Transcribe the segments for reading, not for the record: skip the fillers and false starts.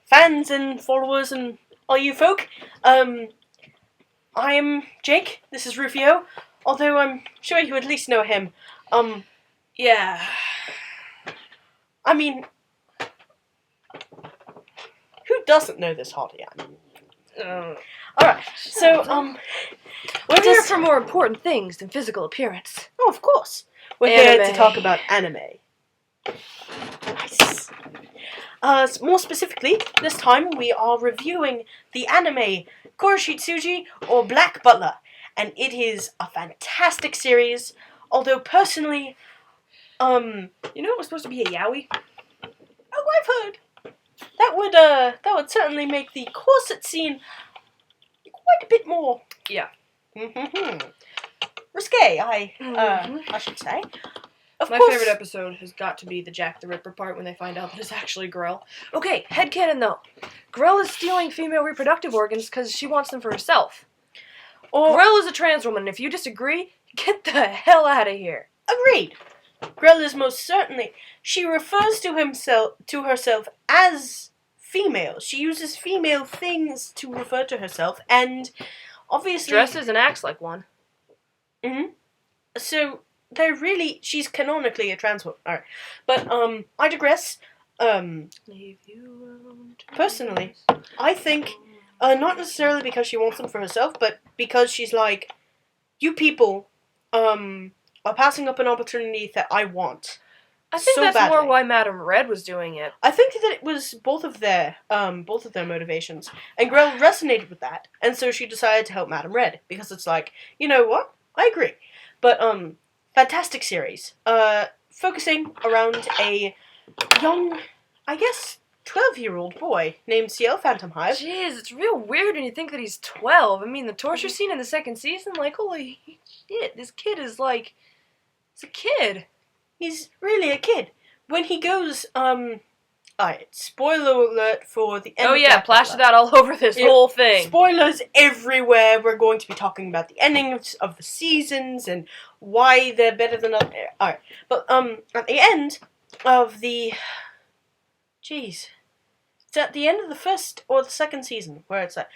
fans and followers and all you folk. I'm Jake. This is Rufioh. Although I'm sure you at least know him. Yeah. I mean, who doesn't know this hottie? Alright, so, we're here for more important things than physical appearance. Oh, of course. We're here to talk about anime. Nice. More specifically, this time we are reviewing the anime Kuroshitsuji or Black Butler. And it is a fantastic series, although personally, You know it was supposed to be a yaoi? Oh, I've heard. That would certainly make the corset scene quite a bit more... Yeah. Risque, I should say. My favorite episode has got to be the Jack the Ripper part when they find out that it's actually Grell. Okay, headcanon though. Grell is stealing female reproductive organs because she wants them for herself. Grell is a trans woman, and if you disagree, get the hell out of here. Agreed. Grell is most certainly... She refers to herself as female. She uses female things to refer to herself, and obviously... Dresses and acts like one. So... she's canonically a trans woman. Alright. But, I digress. Personally, I think, not necessarily because she wants them for herself, but because she's like, you people, are passing up an opportunity that I want. I think so that's badly. more why Madame Red was doing it. I think that it was both of their motivations. And Grell resonated with that, and so she decided to help Madame Red, because it's like, you know what? I agree. But, fantastic series. Focusing around a young, I guess, 12-year-old boy named Ciel Phantom Hive. Jeez, it's real weird when you think that he's 12. I mean, the torture scene in the second season, like, holy shit, this kid is like, he's a kid. He's really a kid. When he goes, alright, spoiler alert for the end of Black plastered Butler. out all over this whole thing. Spoilers everywhere. We're going to be talking about the endings of the seasons and why they're better than other. Alright, but, at the end of the... Jeez. It's at the end of the first or the second season where it's like...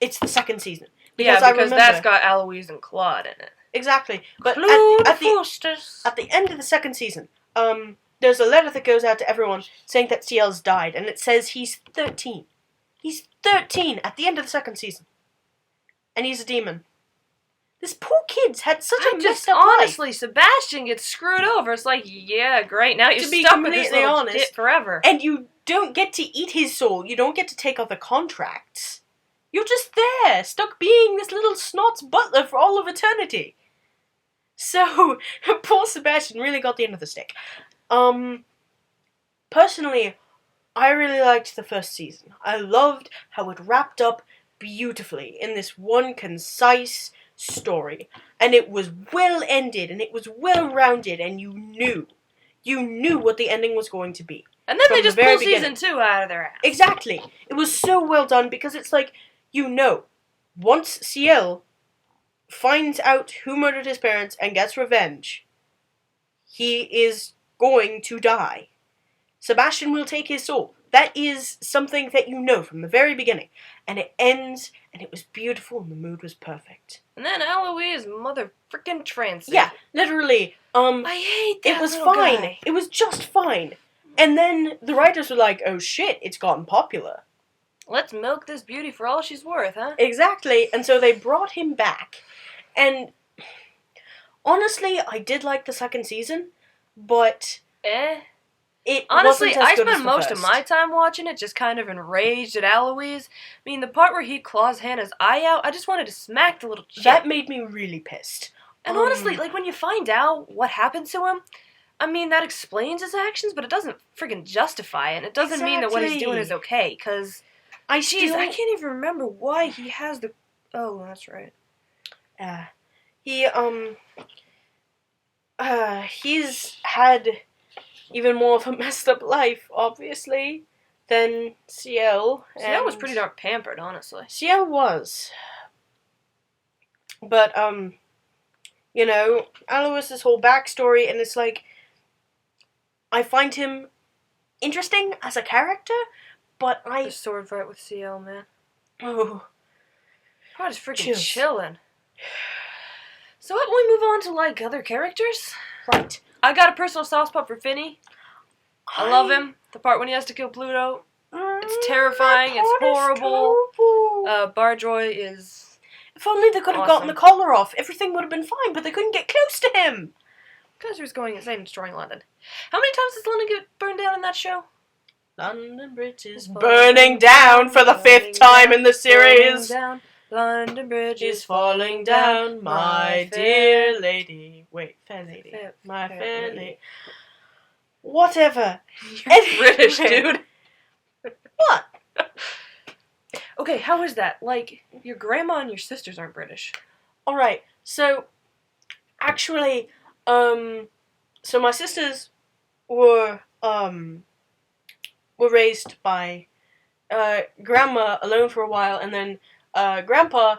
It's the second season. Because that's got Eloise and Claude in it. Exactly. But at the end of the second season, there's a letter that goes out to everyone saying that Ciel's died, and it says he's 13. He's 13 at the end of the second season. And he's a demon. This poor kid's had such a messed up honestly, life. Sebastian gets screwed over. It's like, yeah, great, now you're stuck with this little shit forever. And you don't get to eat his soul. You don't get to take other contracts. You're just there, stuck being this little snot's butler for all of eternity. So, poor Sebastian really got the end of the stick. Personally, I really liked the first season. I loved how it wrapped up beautifully in this one concise story. And it was well ended, and it was well rounded, and you knew what the ending was going to be. And then they just pulled season 2 out of their ass. Exactly. It was so well done, because it's like, once Ciel finds out who murdered his parents and gets revenge, he is going to die. Sebastian will take his soul. That is something that you know from the very beginning. And it ends, and it was beautiful, and the mood was perfect. And then Eloise mother frickin' trans. Yeah, literally. I hate that. It was little fine. Guy. It was just fine. And then the writers were like, oh shit, it's gotten popular. Let's milk this beauty for all she's worth, huh? Exactly, and so they brought him back. And honestly, I did like the second season, but it honestly, wasn't as good as spent the most first. of my time watching it just kind of enraged at Eloise. I mean, the part where he claws Hannah's eye out, I just wanted to smack the little shit. That made me really pissed. And honestly, like, when you find out what happened to him, I mean, that explains his actions, but it doesn't friggin' justify it. And it doesn't mean that what he's doing is okay, because... I can't even remember why he has the... Oh, that's right. He's had even more of a messed up life, obviously, than Ciel. Ciel was pretty dark pampered, honestly. Ciel was. But, Alois's whole backstory, and it's like, I find him interesting as a character, But The sword fight with CL, man. Oh. I was freaking Chills. chilling. So what, we move on to, like, other characters? Right. I got a personal soft spot for Finny. I love him. The part when he has to kill Pluto. It's terrifying. It's horrible. Bardroy is... If only they could have gotten the collar off, everything would have been fine, but they couldn't get close to him. Because he was going insane and destroying London. How many times does London get burned down in that show? London Bridge is burning down for the 5th time in the series. Down. London Bridge is falling down, my dear lady. Wait, fair lady. My fair lady. Whatever. You're British, dude. What? Okay, how is that? Like, your grandma and your sisters aren't British. Alright, so, actually, so my sisters were raised by, grandma alone for a while, and then, grandpa,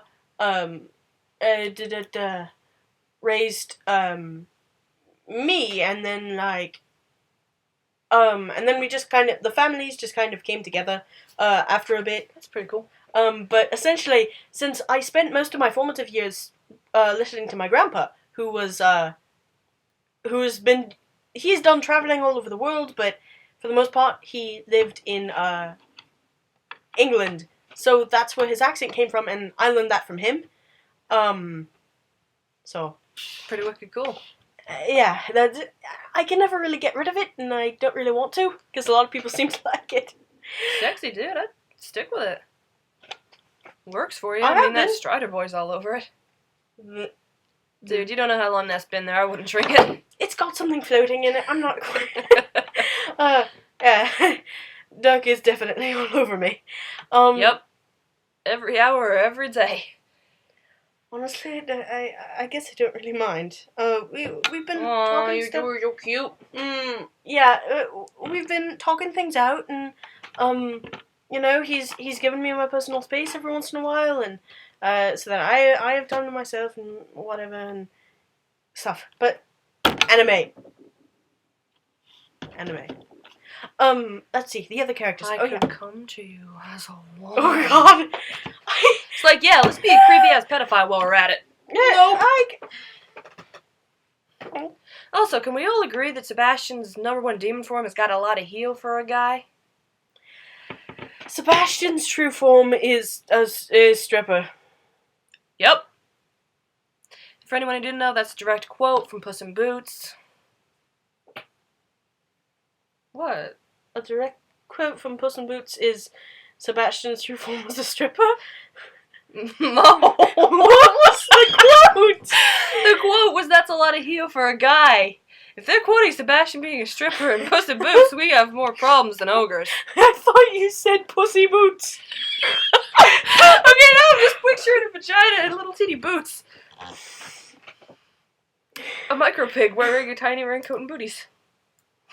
raised, me, and then, like, and then we just kind of, the families just kind of came together, after a bit. That's pretty cool. But essentially, since I spent most of my formative years, listening to my grandpa, he's done traveling all over the world, but for the most part, he lived in, England. So that's where his accent came from, and I learned that from him. So. Pretty wicked cool. Yeah, I can never really get rid of it, and I don't really want to, because a lot of people seem to like it. Sexy, dude. I'd stick with it. Works for you. I mean, that Strider Boy's all over it. Dude, you don't know how long that's been there. I wouldn't drink it. It's got something floating in it. I'm not quite... yeah. Doug is definitely all over me. Yep. Every hour, every day. Honestly, I guess I don't really mind. We've been talking stuff. Oh, you're cute. Yeah, we've been talking things out, and you know, he's given me my personal space every once in a while, and so that I have time to myself and whatever and stuff. But anime. Let's see the other characters. I could come to you as a woman. Oh God. It's like, yeah, let's be a creepy ass pedophile while we're at it. Yeah, nope. Also, can we all agree that Sebastian's #1 demon form has got a lot of heal for a guy? Sebastian's true form is stripper. Yep. For anyone who didn't know, that's a direct quote from Puss in Boots. What? A direct quote from Puss in Boots is Sebastian's true form was a stripper? No. What was the quote? The quote was, that's a lot of heal for a guy. If they're quoting Sebastian being a stripper and Puss in Boots, we have more problems than ogres. I thought you said Pussy Boots. Okay, now I'm just picturing a vagina and little teeny boots. A micro pig wearing a tiny raincoat and booties.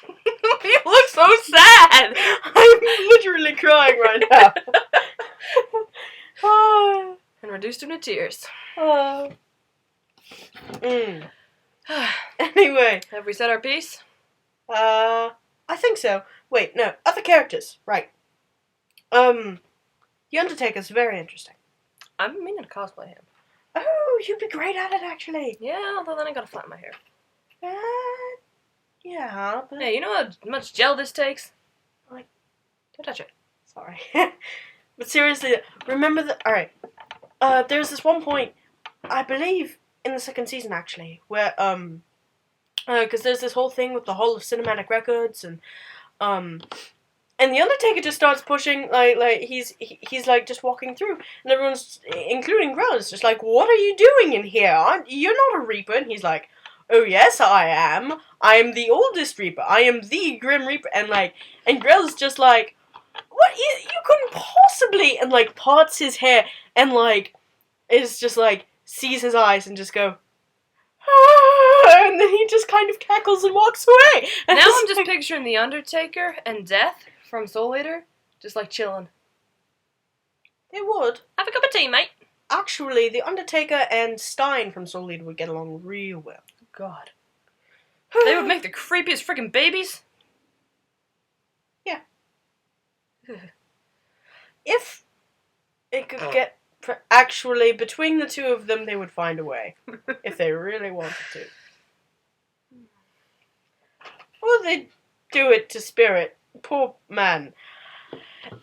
You look so sad. I'm literally crying right now. And reduced him to tears. Anyway. Have we said our piece? I think so. Wait, no. Other characters. Right. The Undertaker's very interesting. I'm meaning to cosplay him. Oh, you'd be great at it, actually. Yeah, although then I gotta flatten my hair. Yeah, but... Hey, you know how much gel this takes? Like... Don't touch it. Sorry. But seriously, remember that... Alright. There's this one point, I believe, in the second season, actually, where, because there's this whole thing with the Hall of Cinematic Records, and the Undertaker just starts pushing, like he's like, just walking through, and everyone's, including Grell, is just like, what are you doing in here? You're not a Reaper, and he's like, oh yes, I am. I am the oldest Reaper. I am the Grim Reaper, and Grell's just like, what? You couldn't possibly, and, like, parts his hair, and, like, is just, like, sees his eyes and just go, ah, and then he just kind of cackles and walks away. And now I'm just picturing The Undertaker and Death from Soul Eater, just, like, chilling. They would. Have a cup of tea, mate. Actually, The Undertaker and Stein from Soul Eater would get along real well. God. They would make the creepiest freaking babies. Yeah. if it could get actually between the two of them, they would find a way if they really wanted to. Or they'd do it to Spirit. Poor man.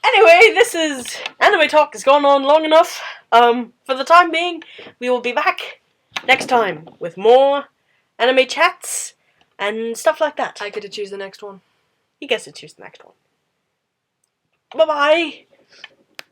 Anyway, this is Anime Talk has gone on long enough. For the time being, we will be back next time with more anime chats and stuff like that. I get to choose the next one. You get to choose the next one. Bye-bye!